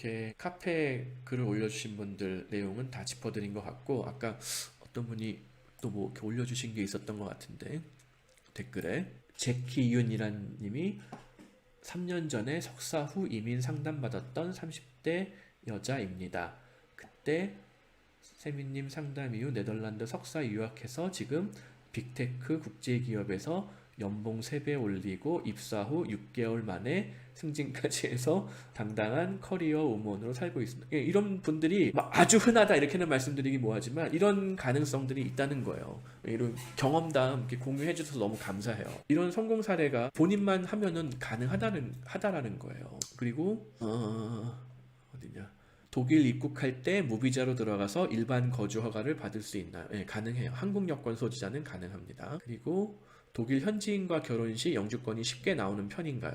이렇게 카페 글을 올려주신 분들 내용은 다 짚어드린 것 같고, 아까 어떤 분이 또 뭐 이렇게 올려주신 게 있었던 것 같은데, 댓글에 제키윤이란 님이 3년 전에 석사 후 이민 상담받았던 30대 여자입니다. 그때 세미님 상담 이후 네덜란드 석사 유학해서 지금 빅테크 국제기업에서 연봉 3배 올리고 입사 후 6개월 만에 승진까지 해서 당당한 커리어 우먼으로 살고 있습니다. 이런 분들이 막 아주 흔하다 이렇게는 말씀드리기 뭐하지만 이런 가능성들이 있다는 거예요. 이런 경험담 이렇게 공유해 주셔서 너무 감사해요. 이런 성공 사례가 본인만 하면은 가능하다라는 거예요. 그리고 어디냐? 독일 입국할 때 무비자로 들어가서 일반 거주 허가를 받을 수 있나요? 네, 가능해요. 한국 여권 소지자는 가능합니다. 그리고 독일 현지인과 결혼 시 영주권이 쉽게 나오는 편인가요?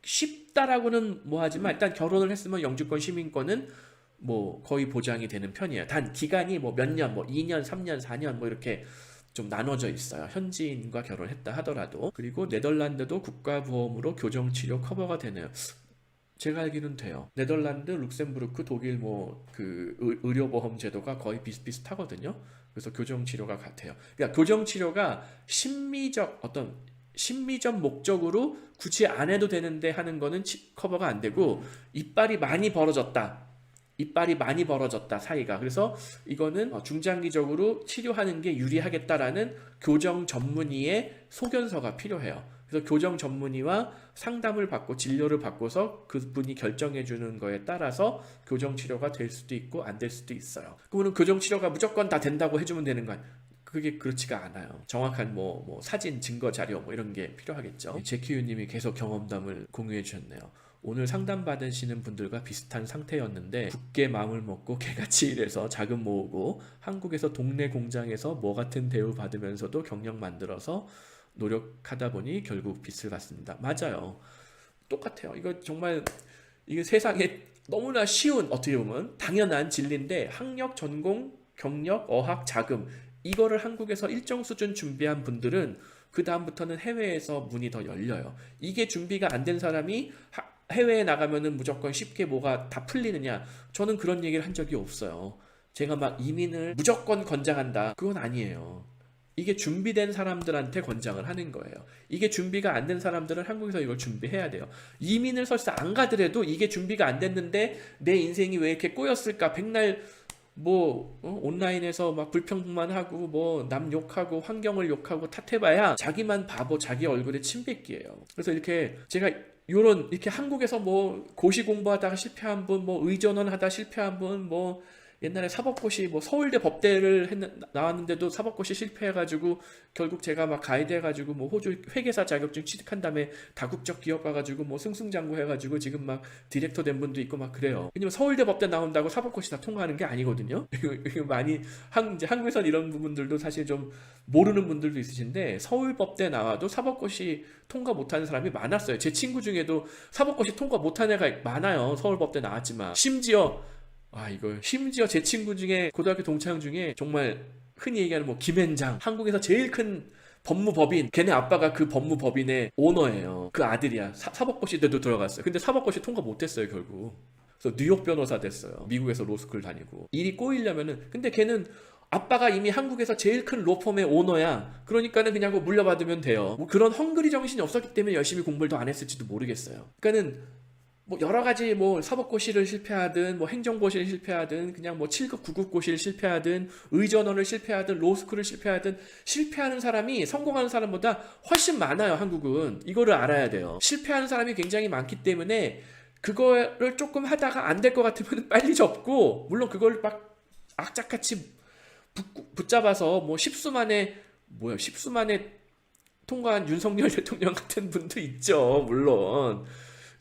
쉽다라고는 뭐하지만 일단 결혼을 했으면 영주권 시민권은 뭐 거의 보장이 되는 편이에요. 단 기간이 뭐 몇 년, 뭐 2년, 3년, 4년 뭐 이렇게 좀 나눠져 있어요. 현지인과 결혼했다 하더라도. 그리고 네덜란드도 국가보험으로 교정치료 커버가 되네요. 제가 알기는 돼요. 네덜란드, 룩셈부르크, 독일 뭐 그 의료보험 제도가 거의 비슷비슷하거든요. 그래서 교정치료가 같아요. 그러니까 교정치료가 심미적 목적으로 굳이 안 해도 되는데 하는 거는 커버가 안 되고, 이빨이 많이 벌어졌다 사이가. 그래서 이거는 중장기적으로 치료하는 게 유리하겠다라는 교정 전문의의 소견서가 필요해요. 그래서 교정 전문의와 상담을 받고 진료를 받고서 그분이 결정해 주는 거에 따라서 교정 치료가 될 수도 있고 안 될 수도 있어요. 그러면 교정 치료가 무조건 다 된다고 해주면 되는 거 아니에요? 그게 그렇지가 않아요. 정확한 뭐 사진, 증거 자료 뭐 이런 게 필요하겠죠. 제키유님이 계속 경험담을 공유해 주셨네요. 오늘 상담받으시는 분들과 비슷한 상태였는데 굳게 마음을 먹고 개같이 일해서 자금 모으고 한국에서 동네 공장에서 뭐 같은 대우 받으면서도 경력 만들어서 노력하다 보니 결국 빚을 받습니다. 맞아요. 똑같아요. 이거 정말 이게 세상에 너무나 쉬운, 어떻게 보면 당연한 진리인데, 학력, 전공, 경력, 어학, 자금 이거를 한국에서 일정 수준 준비한 분들은 그 다음부터는 해외에서 문이 더 열려요. 이게 준비가 안 된 사람이 해외에 나가면은 무조건 쉽게 뭐가 다 풀리느냐? 저는 그런 얘기를 한 적이 없어요. 제가 막 이민을 무조건 권장한다. 그건 아니에요. 이게 준비된 사람들한테 권장을 하는 거예요. 이게 준비가 안 된 사람들은 한국에서 이걸 준비해야 돼요. 이민을 설사 안 가더라도 이게 준비가 안 됐는데 내 인생이 왜 이렇게 꼬였을까? 백날 뭐 온라인에서 막 불평만 하고 뭐 남 욕하고 환경을 욕하고 탓해봐야 자기만 바보, 자기 얼굴에 침 뱉기예요. 그래서 이렇게 제가 이렇게 한국에서 뭐 고시 공부하다가 실패한 분, 뭐 의전원 하다 실패한 분, 뭐 옛날에 사법고시 뭐 서울대 법대를 나왔는데도 사법고시 실패해가지고 결국 제가 막 가이드 해가지고 뭐 호주 회계사 자격증 취득한 다음에 다국적 기업 가가지고 뭐 승승장구 해가지고 지금 막 디렉터 된 분도 있고 막 그래요. 왜냐면 서울대 법대 나온다고 사법고시 다 통과하는 게 아니거든요. 이거 많이 이제 한국에선 이런 부분들도 사실 좀 모르는 분들도 있으신데, 서울법대 나와도 사법고시 통과 못하는 사람이 많았어요. 제 친구 중에도 사법고시 통과 못한 애가 많아요. 서울법대 나왔지만. 심지어 제 친구 중에 고등학교 동창 중에 정말 흔히 얘기하는 뭐 김앤장, 한국에서 제일 큰 법무법인, 걔네 아빠가 그 법무법인의 오너예요. 그 아들이야. 사법고시 때도 들어갔어요. 근데 사법고시 통과 못했어요 결국. 그래서 뉴욕 변호사 됐어요. 미국에서 로스쿨 다니고. 일이 꼬이려면은, 근데 걔는 아빠가 이미 한국에서 제일 큰 로펌의 오너야. 그러니까는 그냥 뭐 물려받으면 돼요. 뭐 그런 헝그리 정신이 없었기 때문에 열심히 공부를 더 안 했을지도 모르겠어요. 그러니까는 뭐 여러 가지 뭐 사법고시를 실패하든 뭐 행정고시를 실패하든 그냥 뭐 7급 9급 고시를 실패하든 의전원을 실패하든 로스쿨을 실패하든, 실패하는 사람이 성공하는 사람보다 훨씬 많아요. 한국은 이거를 알아야 돼요. 실패하는 사람이 굉장히 많기 때문에 그거를 조금 하다가 안 될 것 같으면 빨리 접고, 물론 그걸 막 악착같이 붙잡아서 뭐 10수 만에 통과한 윤석열 대통령 같은 분도 있죠. 물론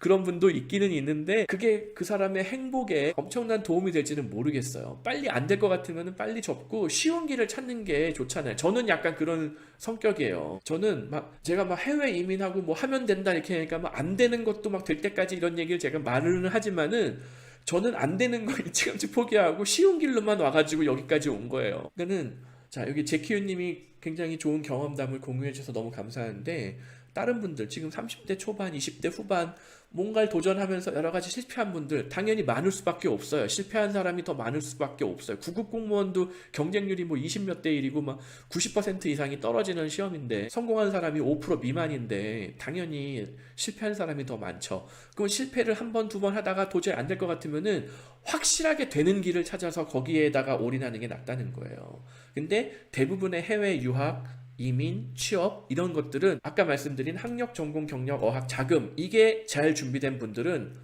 그런 분도 있기는 있는데 그게 그 사람의 행복에 엄청난 도움이 될지는 모르겠어요. 빨리 안 될 것 같으면 빨리 접고 쉬운 길을 찾는 게 좋잖아요. 저는 약간 그런 성격이에요. 저는 제가 막 해외 이민하고 뭐 하면 된다 이렇게 하니까 막 안 되는 것도 막 될 때까지 이런 얘기를 제가 말을 하지만은, 저는 안 되는 거 일찌감치 포기하고 쉬운 길로만 와가지고 여기까지 온 거예요. 그러니까는 자, 여기 제키유님이 굉장히 좋은 경험담을 공유해 주셔서 너무 감사한데, 다른 분들 지금 30대 초반, 20대 후반 뭔가를 도전하면서 여러 가지 실패한 분들 당연히 많을 수밖에 없어요. 실패한 사람이 더 많을 수밖에 없어요. 9급 공무원도 경쟁률이 뭐 20몇 대 1이고 막 90% 이상이 떨어지는 시험인데 성공한 사람이 5% 미만인데 당연히 실패한 사람이 더 많죠. 그럼 실패를 한 번, 두 번 하다가 도저히 안 될 것 같으면은 확실하게 되는 길을 찾아서 거기에다가 올인하는 게 낫다는 거예요. 근데 대부분의 해외 유학, 이민, 취업 이런 것들은 아까 말씀드린 학력, 전공, 경력, 어학, 자금 이게 잘 준비된 분들은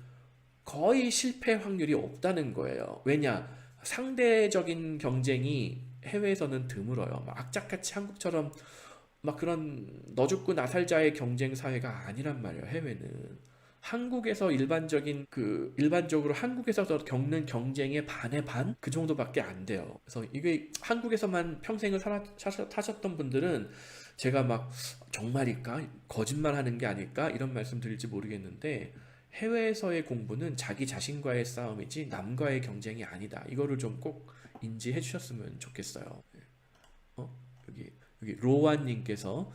거의 실패 확률이 없다는 거예요. 왜냐? 상대적인 경쟁이 해외에서는 드물어요. 막 악착같이 한국처럼 막 그런 너 죽고 나 살자의 경쟁 사회가 아니란 말이에요. 해외는. 한국에서 일반적으로 한국에서 겪는 경쟁의 반의 반? 그 정도밖에 안 돼요. 그래서 이게 한국에서만 평생을 사셨던 분들은 제가 막 정말일까? 거짓말 하는 게 아닐까? 이런 말씀 드릴지 모르겠는데 해외에서의 공부는 자기 자신과의 싸움이지 남과의 경쟁이 아니다. 이거를 좀 꼭 인지해 주셨으면 좋겠어요. 여기 로완님께서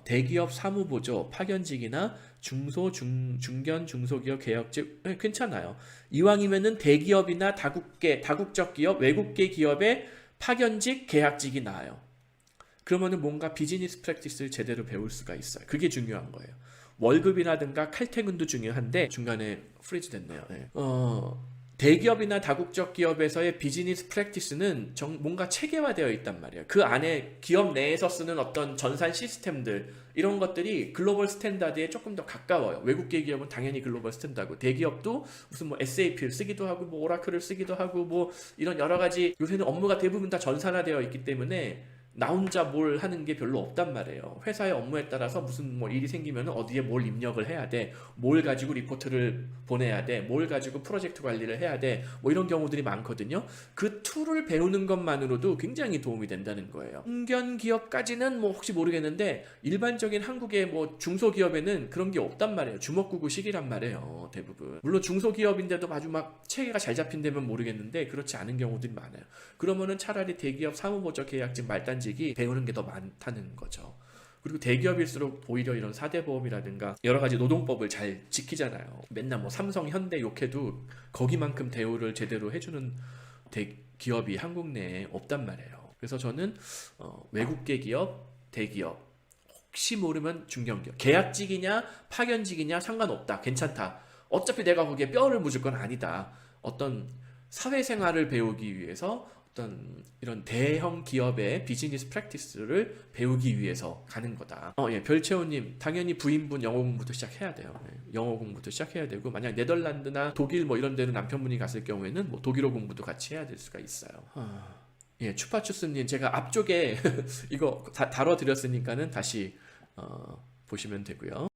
대기업 사무보조, 파견직이나 중견, 중소기업 개혁직 괜찮아요. 이왕이면은 대기업이나 다국적 기업, 외국계 기업의 파견직, 계약직이 나아요. 그러면은 뭔가 비즈니스 프랙티스를 제대로 배울 수가 있어요. 그게 중요한 거예요. 월급이라든가 칼퇴근도 중요한데 중간에 프리즈 됐네요. 네. 대기업이나 다국적 기업에서의 비즈니스 프랙티스는 뭔가 체계화되어 있단 말이에요. 그 안에 기업 내에서 쓰는 어떤 전산 시스템들 이런 것들이 글로벌 스탠다드에 조금 더 가까워요. 외국계 기업은 당연히 글로벌 스탠다드고 대기업도 무슨 뭐 SAP를 쓰기도 하고 뭐 오라클을 쓰기도 하고 뭐 이런 여러 가지 요새는 업무가 대부분 다 전산화되어 있기 때문에 나 혼자 뭘 하는 게 별로 없단 말이에요. 회사의 업무에 따라서 무슨 뭐 일이 생기면 어디에 뭘 입력을 해야 돼, 뭘 가지고 리포트를 보내야 돼, 뭘 가지고 프로젝트 관리를 해야 돼, 뭐 이런 경우들이 많거든요. 그 툴을 배우는 것만으로도 굉장히 도움이 된다는 거예요. 중견 기업까지는 뭐 혹시 모르겠는데 일반적인 한국의 뭐 중소기업에는 그런 게 없단 말이에요. 주먹구구식이란 말이에요. 대부분. 물론 중소기업인데도 아주 막 체계가 잘 잡힌다면 모르겠는데 그렇지 않은 경우들이 많아요. 그러면은 차라리 대기업 사무보조 계약직 말단직이 배우는 게 더 많다는 거죠. 그리고 대기업일수록 오히려 이런 4대 보험이라든가 여러 가지 노동법을 잘 지키잖아요. 맨날 뭐 삼성, 현대 욕해도 거기만큼 대우를 제대로 해주는 기업이 한국 내에 없단 말이에요. 그래서 저는 외국계 기업, 대기업, 혹시 모르면 중견기업, 계약직이냐 파견직이냐 상관없다, 괜찮다. 어차피 내가 거기에 뼈를 묻을 건 아니다. 어떤 사회생활을 배우기 위해서 어떤 이런 대형 기업의 비즈니스 프랙티스를 배우기 위해서 가는 거다. 예, 별채호님, 당연히 부인분 영어 공부도 시작해야 돼요. 영어 공부도 시작해야 되고, 만약 네덜란드나 독일 뭐 이런 데는 남편분이 갔을 경우에는 뭐 독일어 공부도 같이 해야 될 수가 있어요. 예, 추파추스님, 제가 앞쪽에 이거 다뤄드렸으니까는 다시 보시면 되고요.